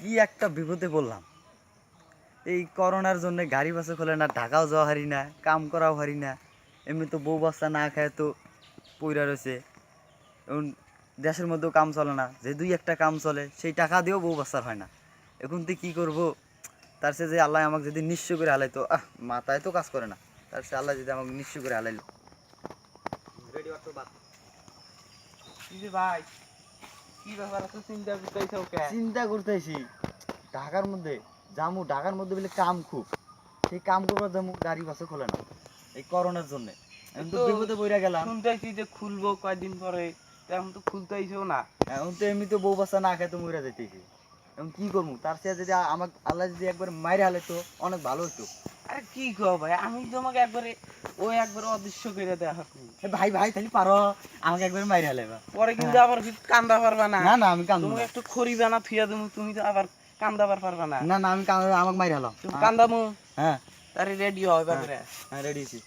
কি একটা বিপদে বললাম। এই করোনার জন্য গাড়ি বাসে খোলে না, ঢাকাও যাওয়া হারি না, কাম করাও হারি না। এমনি তো বউ বাচ্চা না খায় তো পইরা রয়েছে। এখন দেশের মধ্যেও কাম চলে না, যে দুই একটা কাম চলে সেই টাকা দিয়েও বউ বাচ্চার হয় না। এখন তুই কী করবো? তার সে যে আল্লাহ আমাকে যদি নিঃস্ব করে হালাইতো, মাথায় তো কাজ করে না। তার সে আল্লাহ যদি আমাকে নিঃস্ব করে হালাইলো। ভাই কি ব্যাপার এত চিন্তা করতেছো কেন? চিন্তা করতেছি ঢাকার মধ্যে যামু, ঢাকার মধ্যে বলে কাম খুব, সেই কাম করবার যামু, গাড়ি বাসে খোলে না এই করোনার জন্য। এখন তো বিপদে পড়ে গেলাম। শুনতেছি যে খুলবো কয়দিন পরে, এখন তো খুলতেইছো না। এখন তো এমনি তো বউ বাচ্চা না খায় তো মরে যাইতেছি। এখন কি করবো? তার সাথে যদি আমাকে আল্লাহ যদি একবার মাইরে হালে তো অনেক ভালো হতো। আরে কি কো ভাই, আমি তোমাকে একবারে একবারে অদৃশ্য করে দেখা। ভাই ভাই তাহলে পারো আমাকে একবার মাইরে হালে পরে কিন্তু আবার কান্দা পারবা না। না না আমি কান্দবো তুমি না। একটু খড়িবা না থুয়া তুমি, তুমি তো আবার কান্দাবার পারবা না। না না আমি আমাকে মাইরে হালাম। তুমি কান্দামু। হ্যাঁ আরে রেডি হয় বাবরে। হ্যাঁ রেডি আছি।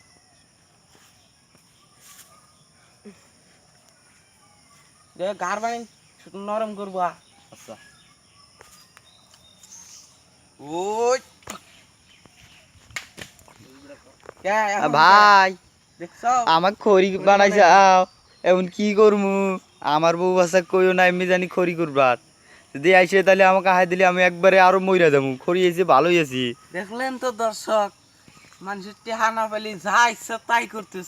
গার বানি নরম করবো। আচ্ছা ওই ভাই দেখছো আমার খড়ি বানাইছে। এখন কি করমু? আমার বউ বাচ্চা কইও না, এমনি জানি খড়ি করবার যদি আইসে তাহলে আমাকে হাই দিলে আমি একবারে আরো মইরা যাবো। খড়ি এসে ভালোই আছি। দেখলেন তো দর্শক, মানুষের টেহা না পেলে যা ইচ্ছা তাই করতেছে।